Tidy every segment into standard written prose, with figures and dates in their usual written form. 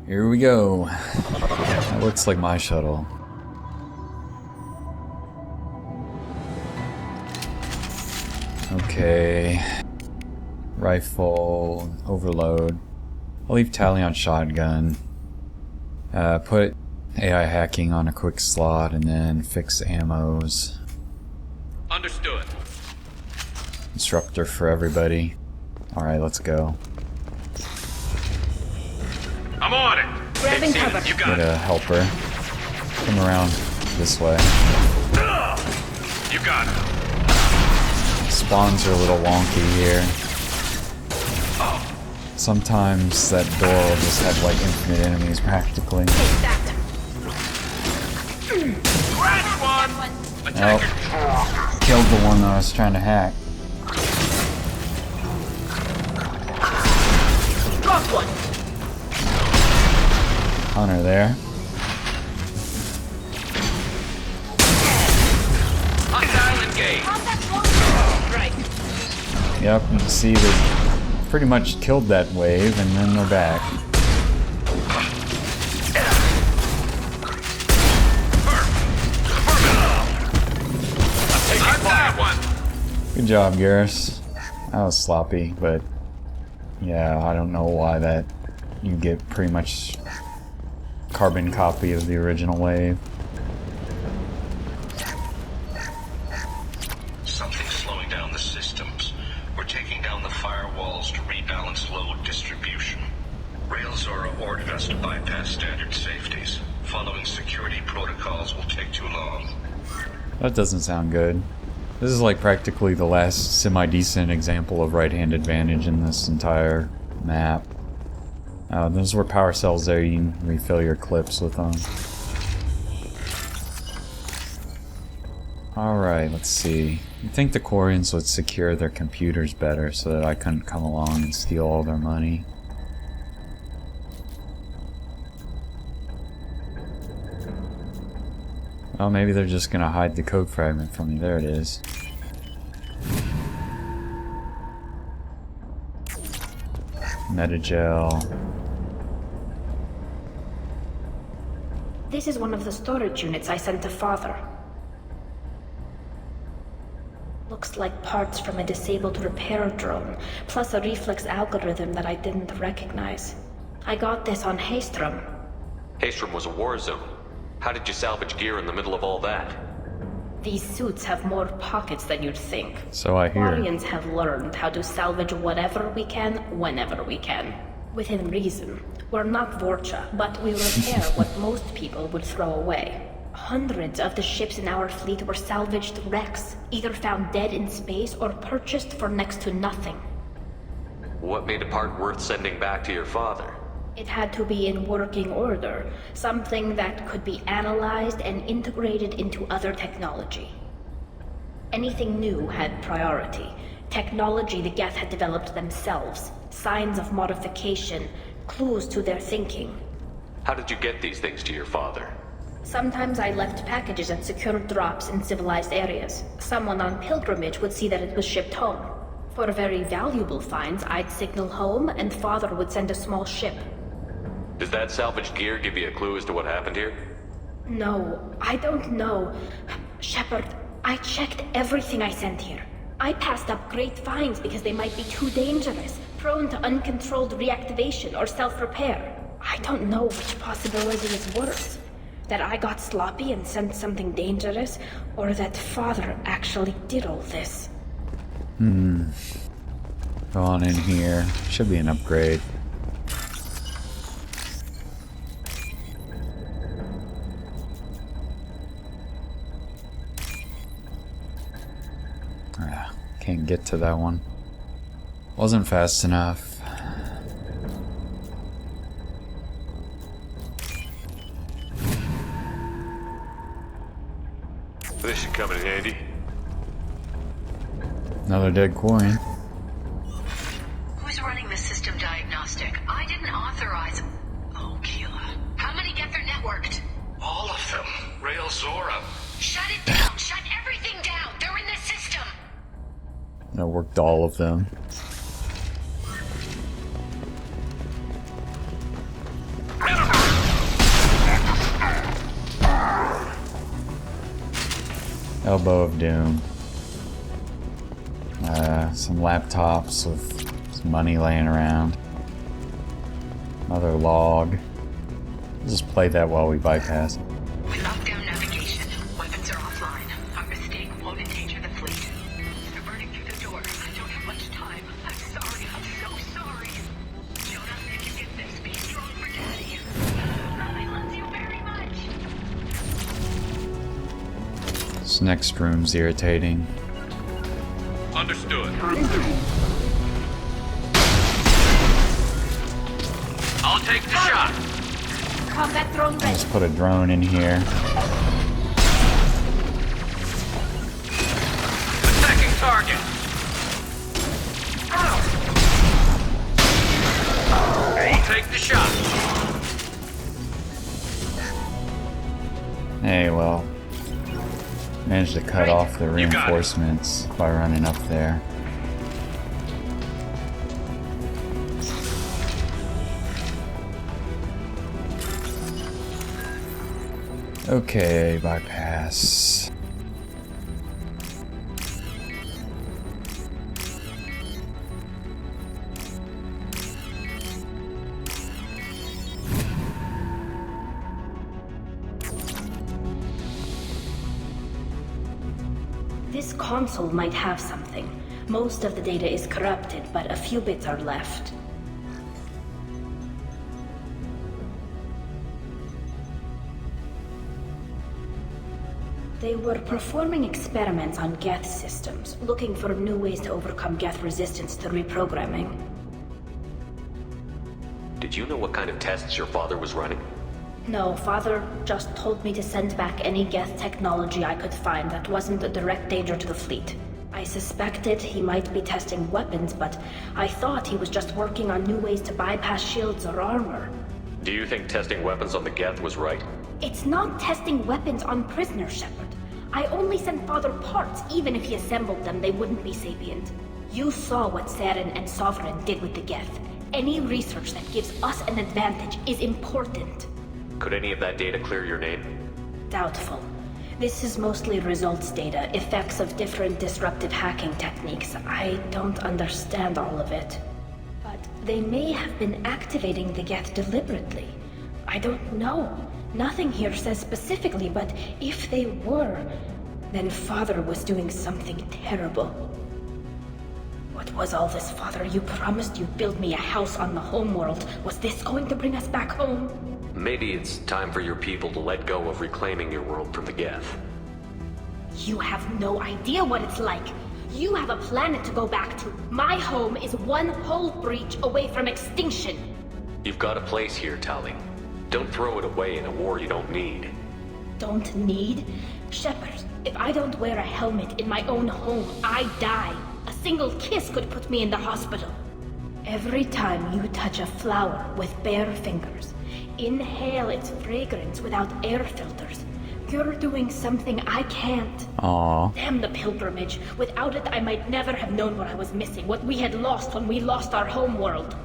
Here we go. That looks like my shuttle. Okay. Rifle, overload. I'll leave Tali on shotgun. Put AI hacking on a quick slot and then fix ammos. Understood. Disruptor for everybody. Alright, let's go. I'm on it. Grabbing cover. You Get got it. a helper. Come around this way. You got it. Spawns are a little wonky here. Sometimes that door will just have like infinite enemies practically. Take that. Scratch one. Attacker. Oh, killed the one that I was trying to hack. Drop one. Hunter there. Hostile engaged. Right. Yep, you can see they pretty much killed that wave and then they're back. Good job, Garrus. That was sloppy, but yeah, I don't know why that you get pretty much carbon copy of the original wave. Something's slowing down the systems. We're taking down the firewalls to rebalance load distribution. Rael'Zorah ordered us to bypass standard safeties. Following security protocols will take too long. That doesn't sound good. This is like practically the last semi-decent example of right-hand advantage in this entire map. Those were power cells there, you can refill your clips with them. Alright, let's see. You'd think the Quarians would secure their computers better so that I couldn't come along and steal all their money. Well, maybe they're just gonna hide the code fragment from me. There it is. Metagel. This is one of the storage units I sent to Father. Looks like parts from a disabled repair drone, plus a reflex algorithm that I didn't recognize. I got this on Haestrom. Haestrom was a war zone. How did you salvage gear in the middle of all that? These suits have more pockets than you'd think. So I hear. Quarians have learned how to salvage whatever we can, whenever we can. Within reason. We're not Vorcha, but we repair what most people would throw away. Hundreds of the ships in our fleet were salvaged wrecks, either found dead in space or purchased for next to nothing. What made a part worth sending back to your father? It had to be in working order, something that could be analyzed and integrated into other technology. Anything new had priority. Technology the Geth had developed themselves, signs of modification, clues to their thinking. How did you get these things to your father? Sometimes I left packages at secure drops in civilized areas. Someone on pilgrimage would see that it was shipped home. For very valuable finds, I'd signal home and Father would send a small ship. Does that salvaged gear give you a clue as to what happened here? No, I don't know. Shepard, I checked everything I sent here. I passed up great finds because they might be too dangerous, prone to uncontrolled reactivation or self-repair. I don't know which possibility is worse. That I got sloppy and sent something dangerous, or that Father actually did all this. Go on in here. Should be an upgrade. Can't get to that one. Wasn't fast enough. This should come in handy. Another dead Quarian. Who's running the system diagnostic? I didn't authorize. Oh, Keela. How many get their networked? All of them. Rael'Zorah. Shut it down! Shut everything down! They're in the system! I worked all of them. Enemy Elbow of Doom. Some laptops with some money laying around. Another log. We'll just play that while we bypass. We locked down navigation. Weapons are offline. Our mistake won't endanger the fleet. They're burning through the door. I don't have much time. I'm sorry. I'm so sorry. Jonah, if you get this, be strong for Daddy. I love you very much. This next room's irritating. Understood. I'll take the shot. Combat drone ready. Let's put a drone in here. Attacking target. I'll take the shot. Hey, well. Managed to cut off the reinforcements by running up there. Okay, bypass. This console might have something. Most of the data is corrupted, but a few bits are left. They were performing experiments on Geth systems, looking for new ways to overcome Geth resistance to reprogramming. Did you know what kind of tests your father was running? No, Father just told me to send back any Geth technology I could find that wasn't a direct danger to the fleet. I suspected he might be testing weapons, but I thought he was just working on new ways to bypass shields or armor. Do you think testing weapons on the Geth was right? It's not testing weapons on prisoners, Shepard. I only sent Father parts. Even if he assembled them, they wouldn't be sapient. You saw what Saren and Sovereign did with the Geth. Any research that gives us an advantage is important. Could any of that data clear your name? Doubtful. This is mostly results data, effects of different disruptive hacking techniques. I don't understand all of it. But they may have been activating the Geth deliberately. I don't know. Nothing here says specifically, but if they were, then Father was doing something terrible. What was all this, Father? You promised you'd build me a house on the homeworld. Was this going to bring us back home? Maybe it's time for your people to let go of reclaiming your world from the Geth. You have no idea what it's like. You have a planet to go back to. My home is one hull breach away from extinction. You've got a place here, Tali. Don't throw it away in a war you don't need. Don't need? Shepard, if I don't wear a helmet in my own home, I die. A single kiss could put me in the hospital. Every time you touch a flower with bare fingers, inhale its fragrance without air filters, you're doing something I can't. Aww. Damn the pilgrimage. Without it, I might never have known what I was missing, what we had lost when we lost our homeworld.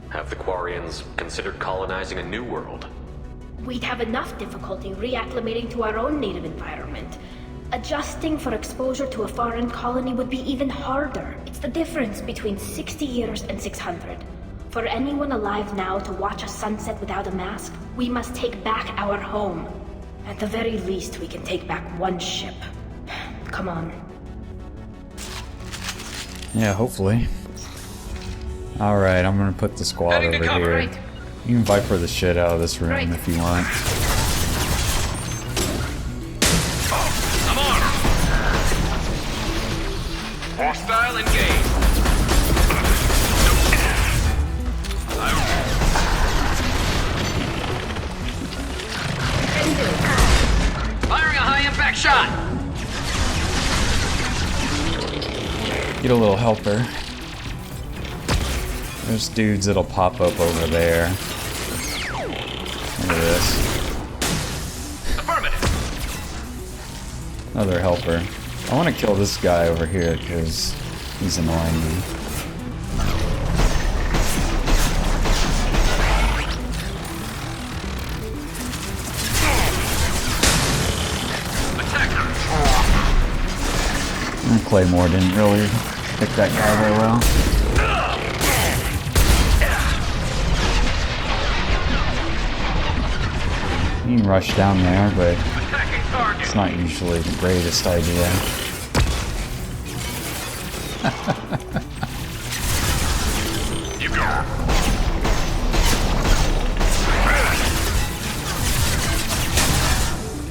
Have the Quarians considered colonizing a new world? We'd have enough difficulty reacclimating to our own native environment. Adjusting for exposure to a foreign colony would be even harder. It's the difference between 60 years and 600. For anyone alive now to watch a sunset without a mask, we must take back our home. At the very least, we can take back one ship. Come on. Yeah, hopefully. Alright, I'm gonna put the squad Heading to over cover. here. Right. You can Viper the shit out of this room Right. if you want. I'm on. Hostile engaged. Firing a high-impact shot. Get a little helper. There's dudes that'll pop up over there. Look at this. Affirmative. Another helper. I want to kill this guy over here because he's annoying me. Claymore didn't really pick that guy very well. You can rush down there, but it's not usually the greatest idea. You go.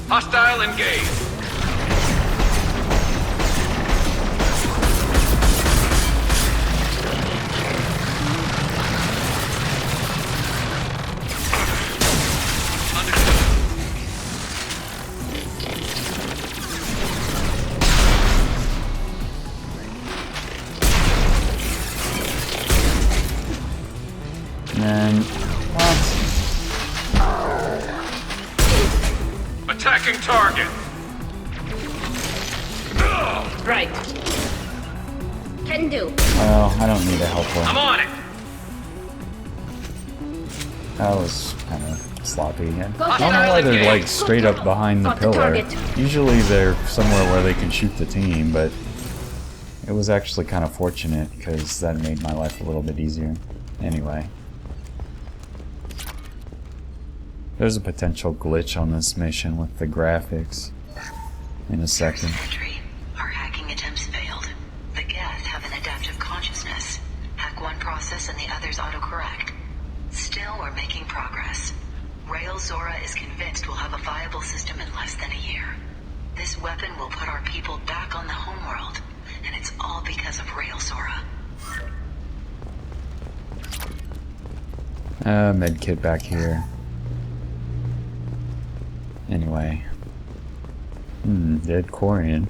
Hostile engaged. And what? Attacking target. Right. Can do. Well, I don't need a helper. I'm on it. That was kind of sloppy. I don't know Hostile why they're like engaged. straight up behind the Got the pillar. target. Usually they're somewhere where they can shoot the team, but it was actually kind of fortunate because that made my life a little bit easier. Anyway. There's a potential glitch on this mission with the graphics in a second. Surgery. Our hacking attempts failed. The Geth have an adaptive consciousness. Hack one process and the others autocorrect. Still, we're making progress. Rael'Zorah is convinced we'll have a viable system in less than a year. This weapon will put our people back on the homeworld, and it's all because of Rael'Zorah. Medkit back here. Anyway. Dead Quarian.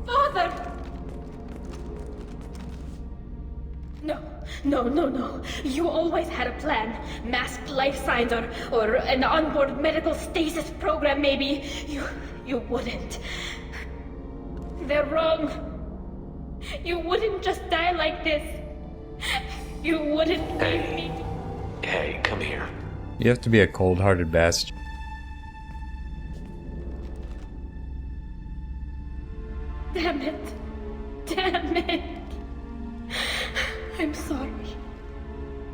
Father! No. You always had a plan. Masked life signs or an onboard medical stasis program maybe. You wouldn't. They're wrong. You wouldn't just die like this. You wouldn't leave me. Hey, come here. You have to be a cold-hearted bastard. Damn it. I'm sorry.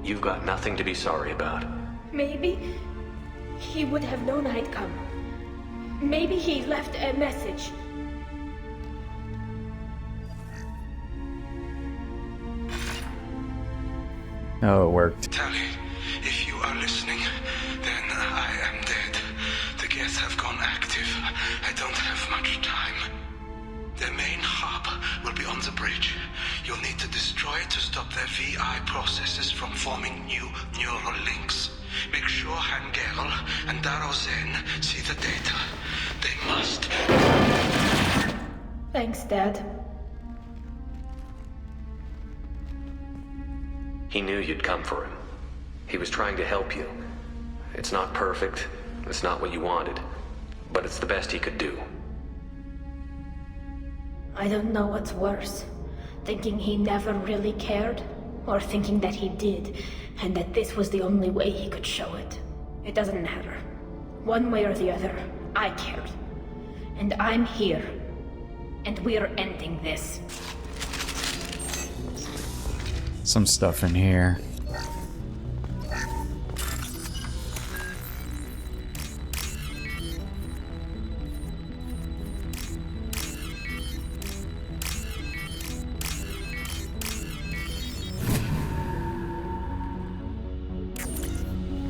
You've got nothing to be sorry about. Maybe he would have known I'd come. Maybe he left a message. Oh, it worked. Tali, if you are listening, then I am dead. The Geth have gone active. I don't have much time. Their main hub will be on the bridge. You'll need to destroy it to stop their VI processes from forming new neural links. Make sure Han'Gerrel and Daro'Xen see the data. They must. Thanks, Dad. He knew you'd come for him. He was trying to help you. It's not perfect. It's not what you wanted. But it's the best he could do. I don't know what's worse. Thinking he never really cared, or thinking that he did, and that this was the only way he could show it. It doesn't matter. One way or the other, I cared. And I'm here. And we're ending this. Some stuff in here.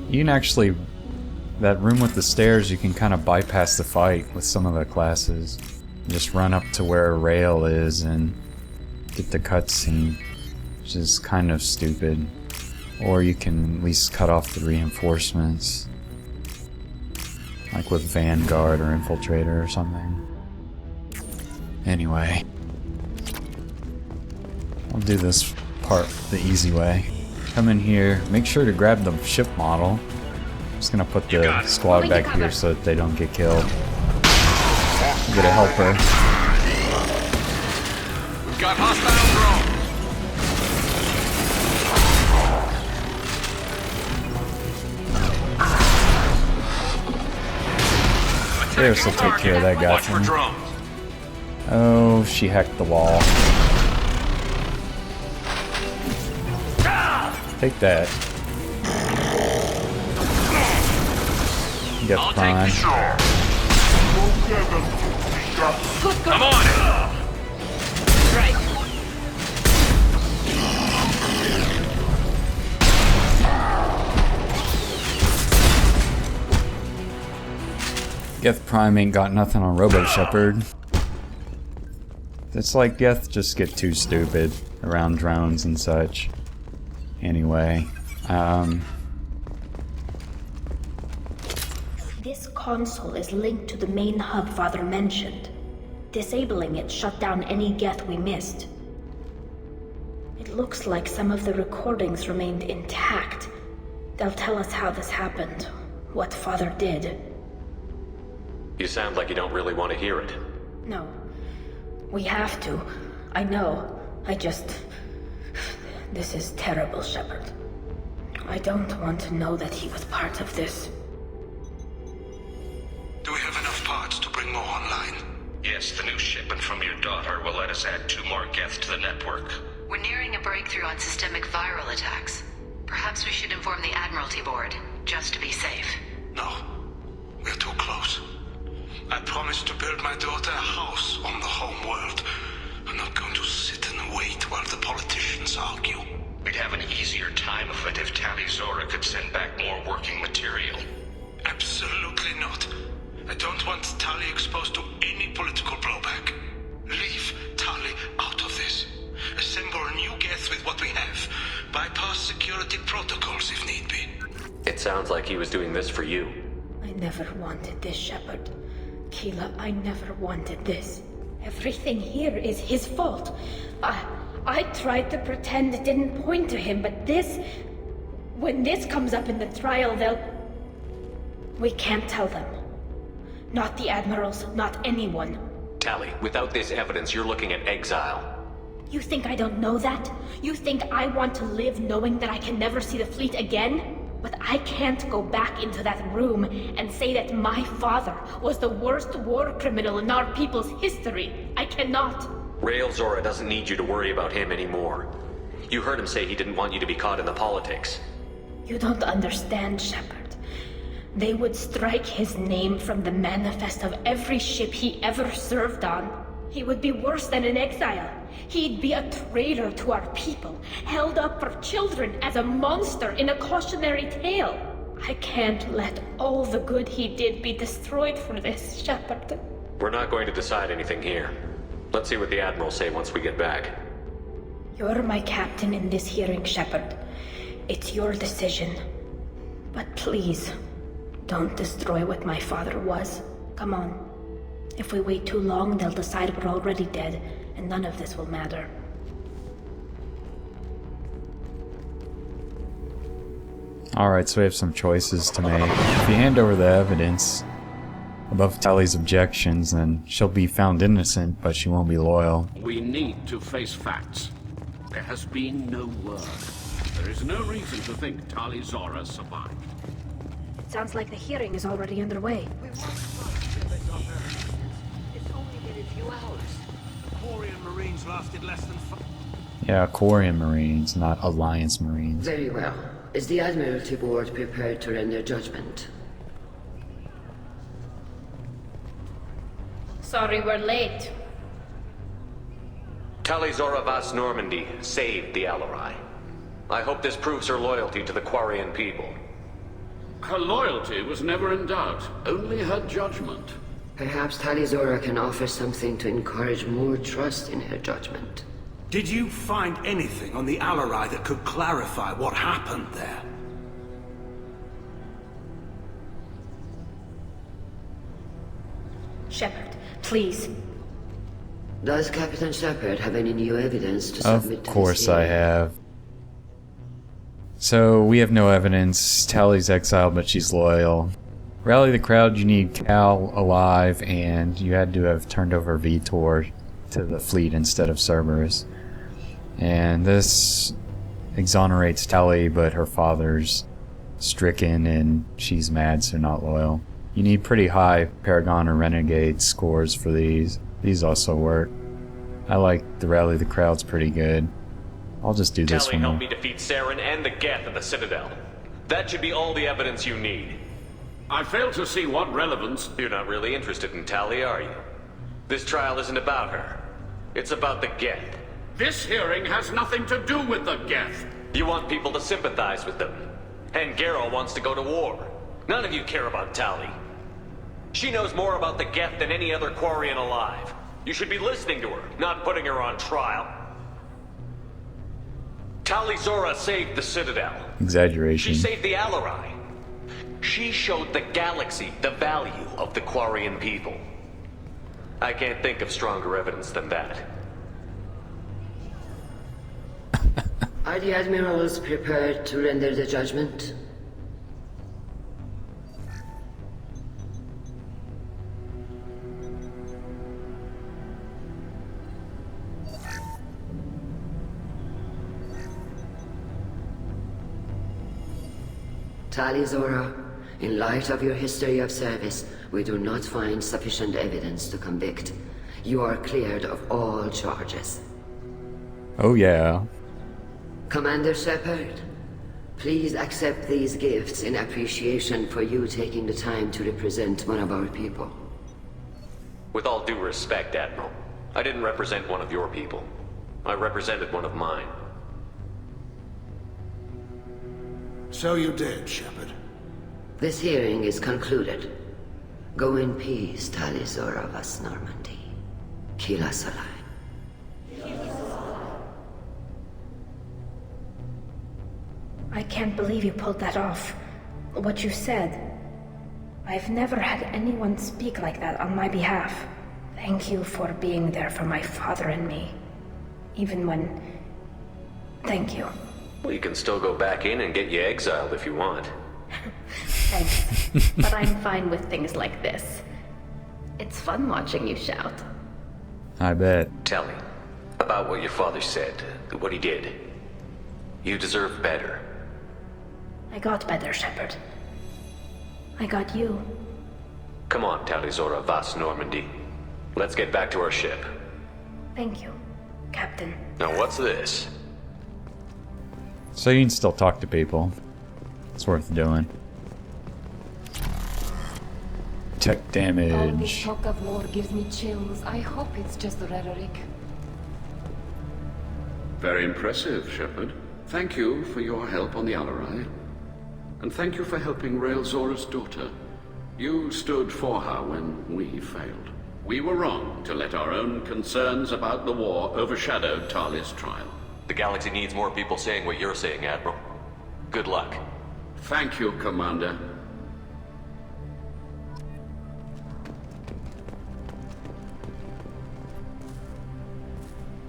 You can actually, that room with the stairs, you can kind of bypass the fight with some of the classes. Just run up to where Rael is and get the cutscene, which is kind of stupid. Or you can at least cut off the reinforcements, like with Vanguard or Infiltrator or something. Anyway, I'll do this part the easy way. Come in here, make sure to grab the ship model. I'm just gonna put the squad back here so that they don't get killed. Get a helper. We've got hostile drone. This will take care of that guy Watch for for me. drones. Oh, she hacked the wall. Take that. Get I'll take prime. the shore. I'm on it. Right. Geth Prime ain't got nothing on Robo Shepherd. It's like Geth just get too stupid around drones and such. Anyway, This console is linked to the main hub Father mentioned. Disabling it shut down any Geth we missed. It looks like some of the recordings remained intact. They'll tell us how this happened, what Father did. You sound like you don't really want to hear it. No. We have to. I know. This is terrible, Shepard. I don't want to know that he was part of this. Do we have enough parts to bring more online? Yes, the new shipment from your daughter will let us add 2 more Geth to the network. We're nearing a breakthrough on systemic viral attacks. Perhaps we should inform the Admiralty Board, just to be safe. No. We're too close. I promised to build my daughter a house on the home world. I'm not going to sit and wait while the politicians argue. We'd have an easier time of it if Tali-Zorah could send back more working material. Absolutely not. I don't want Tali exposed to any political blowback. Leave Tali out of this. Assemble new Geth with what we have. Bypass security protocols if need be. It sounds like he was doing this for you. I never wanted this, Shepard. Keela, I never wanted this. Everything here is his fault. I tried to pretend it didn't point to him, but this... When this comes up in the trial, they'll... We can't tell them. Not the admirals, not anyone. Tali, without this evidence, you're looking at exile. You think I don't know that? You think I want to live knowing that I can never see the fleet again? But I can't go back into that room and say that my father was the worst war criminal in our people's history. I cannot. Rael'Zorah doesn't need you to worry about him anymore. You heard him say he didn't want you to be caught in the politics. You don't understand, Shepard. They would strike his name from the manifest of every ship he ever served on. He would be worse than an exile. He'd be a traitor to our people, held up for children as a monster in a cautionary tale. I can't let all the good he did be destroyed for this, Shepard. We're not going to decide anything here. Let's see what the Admirals say once we get back. You're my captain in this hearing, Shepard. It's your decision. But please, don't destroy what my father was. Come on. If we wait too long, they'll decide we're already dead, and none of this will matter. alright, so we have some choices to make. If you hand over the evidence above Tali's objections, then she'll be found innocent, but she won't be loyal. We need to face facts. There has been no word. There is no reason to think Tali-Zorah survived. It sounds like the hearing is already underway. It's only been a few hours. The Quarian Marines lasted less than Yeah, Quarian Marines, not Alliance Marines. Very well. Is the Admiralty Board prepared to render judgment? Sorry we're late. Tali-Zorah vas Normandy saved the Alarei. I hope this proves her loyalty to the Quarian people. Her loyalty was never in doubt, only her judgment. Perhaps Tali-Zorah can offer something to encourage more trust in her judgment. Did you find anything on the Alarei that could clarify what happened there? Shepard, please. Does Captain Shepard have any new evidence to submit to this Of course I hearing? have. So, we have no evidence. Tali's exiled, but she's loyal. Rally the crowd, you need Cal alive, and you had to have turned over Vitor to the fleet instead of Cerberus. And this exonerates Tali, but her father's stricken, and she's mad, so not loyal. You need pretty high Paragon or Renegade scores for these. These also work. I like the Rally the Crowd's pretty good. I'll just do this Tali one. helped me defeat Saren and the Geth at the Citadel. That should be all the evidence you need. I fail to see what relevance... You're not really interested in Tali, are you? This trial isn't about her. It's about the Geth. This hearing has nothing to do with the Geth. You want people to sympathize with them. Han'Gerrel wants to go to war. None of you care about Tali. She knows more about the Geth than any other Quarian alive. You should be listening to her, not putting her on trial. Tali-Zorah saved the Citadel. Exaggeration. She saved the Alarei. She showed the galaxy the value of the Quarian people. I can't think of stronger evidence than that. Are the admirals prepared to render the judgment? Tali-Zorah, in light of your history of service, we do not find sufficient evidence to convict. You are cleared of all charges. Oh yeah. Commander Shepard, please accept these gifts in appreciation for you taking the time to represent one of our people. With all due respect, Admiral, I didn't represent one of your people. I represented one of mine. So you did, Shepard. This hearing is concluded. Go in peace, Tali-Zorah vas Normandy. Kila Salai. I can't believe you pulled that off. What you said. I've never had anyone speak like that on my behalf. Thank you for being there for my father and me. Even when... Thank you. Well, you can still go back in and get you exiled if you want. Thanks. But I'm fine with things like this. It's fun watching you shout. I bet. Tell me, about what your father said, what he did. You deserve better. I got better, Shepard. I got you. Come on, Tali-Zorah vas Normandy. Let's get back to our ship. Thank you, Captain. Now what's this? So you can still talk to people. It's worth doing. Tech All this damage. talk of war gives me chills. I hope it's just rhetoric. Very impressive, Shepard. Thank you for your help on the Alarei. And thank you for helping Rael'Zorah's daughter. You stood for her when we failed. We were wrong to let our own concerns about the war overshadow Tali's trial. The galaxy needs more people saying what you're saying, Admiral. Good luck. Thank you, Commander.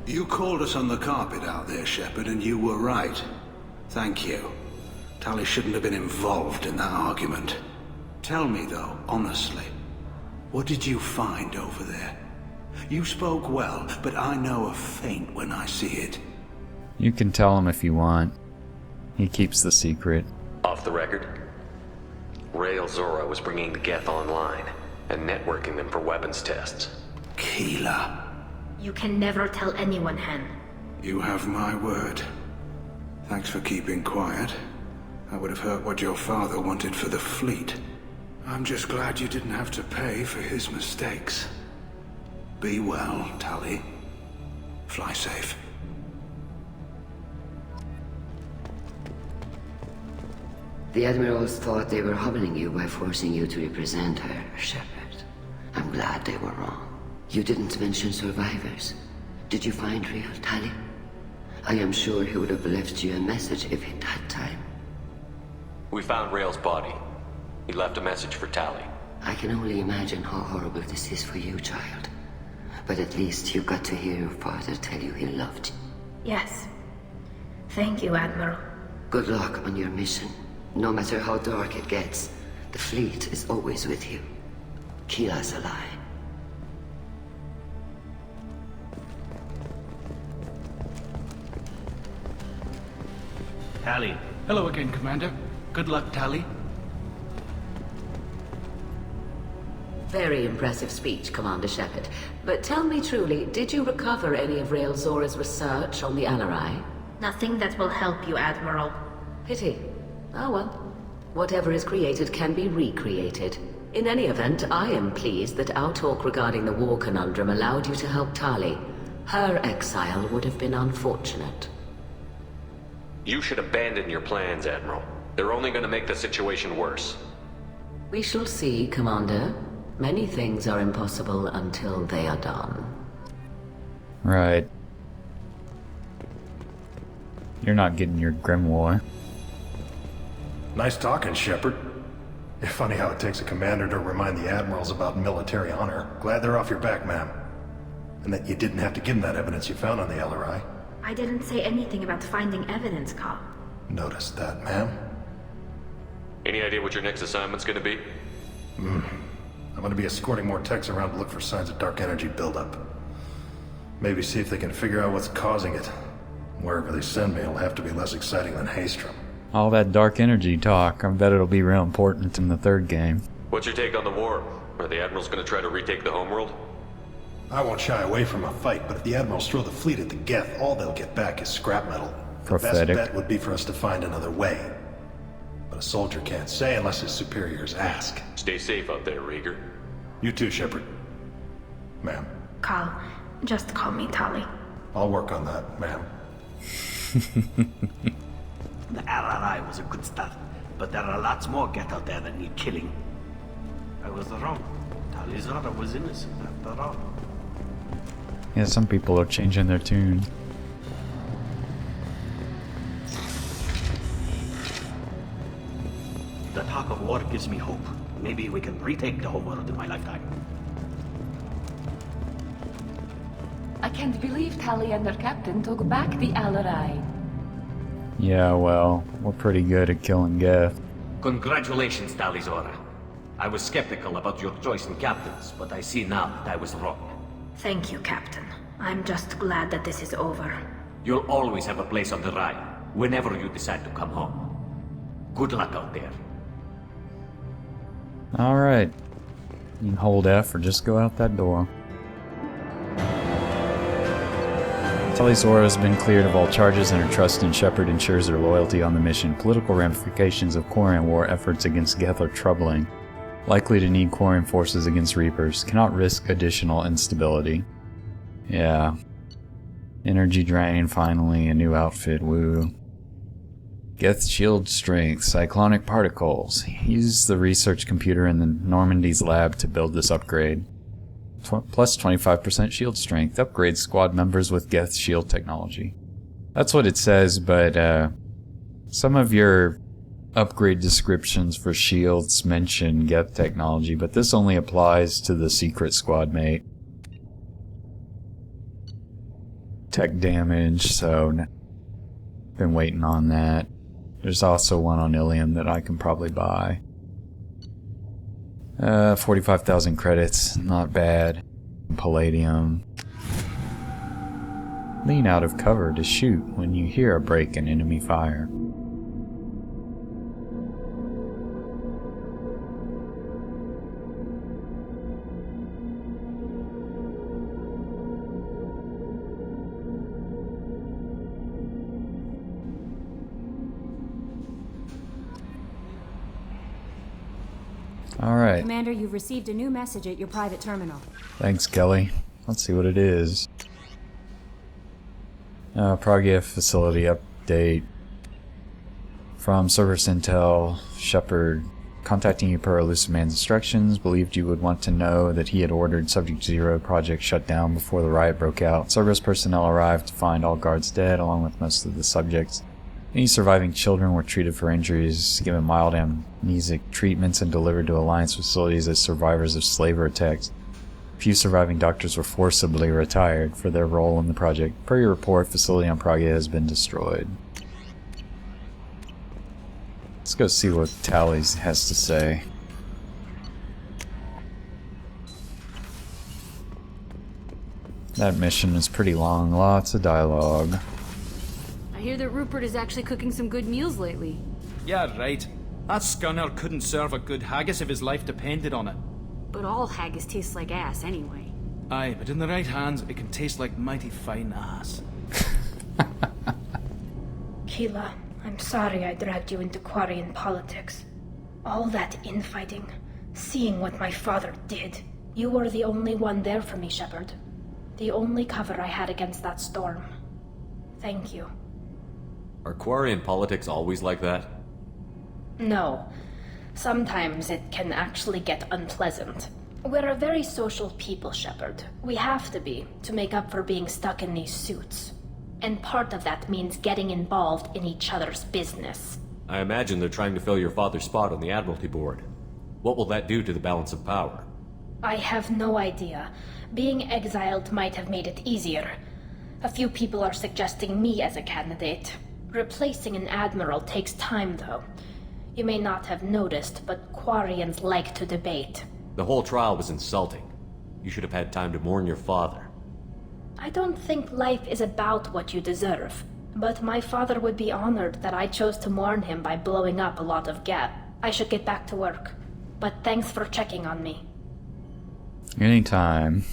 You called us on the carpet out there, Shepard, and you were right. Thank you. Tali shouldn't have been involved in that argument. Tell me, though, honestly, what did you find over there? You spoke well, but I know a feint when I see it. You can tell him if you want. He keeps the secret. Off the record, Rael'Zorah was bringing the Geth online and networking them for weapons tests. Keela. You can never tell anyone, Han. You have my word. Thanks for keeping quiet. I would have heard what your father wanted for the fleet. I'm just glad you didn't have to pay for his mistakes. Be well, Tali. Fly safe. The admirals thought they were hobbling you by forcing you to represent her, Shepard. I'm glad they were wrong. You didn't mention survivors. Did you find real Tali? I am sure he would have left you a message if he'd had time. We found Rael's body. He left a message for Tali. I can only imagine how horrible this is for you, child. But at least you got to hear your father tell you he loved you. Yes. Thank you, Admiral. Good luck on your mission. No matter how dark it gets, the fleet is always with you. Kila Salai. Tali. Hello again, Commander. Good luck, Tali. Very impressive speech, Commander Shepard. But tell me truly, did you recover any of Rael'Zorah's research on the Alarei? Nothing that will help you, Admiral. Pity. Oh well. Whatever is created can be recreated. In any event, I am pleased that our talk regarding the war conundrum allowed you to help Tali. Her exile would have been unfortunate. You should abandon your plans, Admiral. They're only going to make the situation worse. We shall see, Commander. Many things are impossible until they are done. Right. You're not getting your grimoire. Nice talking, Shepard. It's funny how it takes a commander to remind the admirals about military honor. Glad they're off your back, ma'am. And that you didn't have to give them that evidence you found on the Alarei. I didn't say anything about finding evidence, Cal. Noticed that, ma'am. Any idea what your next assignment's gonna be? I'm gonna be escorting more techs around to look for signs of dark energy buildup. Maybe see if they can figure out what's causing it. Wherever they send me, it'll have to be less exciting than Haystrom. All that dark energy talk, I bet it'll be real important in the third game. What's your take on the war? Are the admirals gonna try to retake the homeworld? I won't shy away from a fight, but if the admirals throw the fleet at the Geth, all they'll get back is scrap metal. Prophetic. The best bet would be for us to find another way. But a soldier can't say unless his superiors ask. Stay safe out there, Ray'Gar. You too, Shepard. Ma'am. Cal, just call me Tali. I'll work on that, ma'am. The Alarei was a good start, but there are lots more Geth out there that need killing. I was wrong. Rael'Zorah was innocent after all. Yeah, some people are changing their tune. The talk of war gives me hope. Maybe we can retake the whole world in my lifetime. I can't believe Tali and her captain took back the Alarei. Yeah, well, we're pretty good at killing Geth. Congratulations, Rael'Zorah. I was skeptical about your choice in captains, but I see now that I was wrong. Thank you, Captain. I'm just glad that this is over. You'll always have a place on the Rye, whenever you decide to come home. Good luck out there. Alright. You can hold F or just go out that door. Rael'Zorah has been cleared of all charges, and her trust in Shepard ensures her loyalty on the mission. Political ramifications of Quarian war efforts against Geth are troubling. Likely to need Quarian forces against Reapers. Cannot risk additional instability. Yeah. Energy drain, finally. A new outfit, woo. Geth shield strength, cyclonic particles. Use the research computer in the Normandy's lab to build this upgrade. Plus 25% shield strength. Upgrade squad members with Geth shield technology. That's what it says, but some of your upgrade descriptions for shields mention Geth technology, but this only applies to the secret squad mate. Tech damage, so been waiting on that. There's also one on Ilium that I can probably buy. 45,000 credits, not bad. Palladium. Lean out of cover to shoot when you hear a break in enemy fire. Alright. Commander, you've received a new message at your private terminal. Thanks, Kelly. Let's see what it is. Progif facility update. From Service Intel, Shepard, contacting you per Elusive Man's instructions, believed you would want to know that he had ordered Subject Zero project shut down before the riot broke out. Service personnel arrived to find all guards dead, along with most of the subjects. Any surviving children were treated for injuries, given mild amnesic treatments, and delivered to Alliance facilities as survivors of slaver attacks. Few surviving doctors were forcibly retired for their role in the project. Per your report, facility on Praga has been destroyed. Let's go see what Tali has to say. That mission is pretty long, lots of dialogue. I hear that Rupert is actually cooking some good meals lately. Yeah, right. That scunner couldn't serve a good haggis if his life depended on it. But all haggis tastes like ass anyway. Aye, but in the right hands, it can taste like mighty fine ass. Keela, I'm sorry I dragged you into Quarian politics. All that infighting, seeing what my father did. You were the only one there for me, Shepard. The only cover I had against that storm. Thank you. Are Quarian politics always like that? No. Sometimes it can actually get unpleasant. We're a very social people, Shepard. We have to be, to make up for being stuck in these suits. And part of that means getting involved in each other's business. I imagine they're trying to fill your father's spot on the Admiralty Board. What will that do to the balance of power? I have no idea. Being exiled might have made it easier. A few people are suggesting me as a candidate. Replacing an admiral takes time, though. You may not have noticed, but Quarians like to debate. The whole trial was insulting. You should have had time to mourn your father. I don't think life is about what you deserve. But my father would be honored that I chose to mourn him by blowing up a lot of gap. I should get back to work. But thanks for checking on me. Anytime.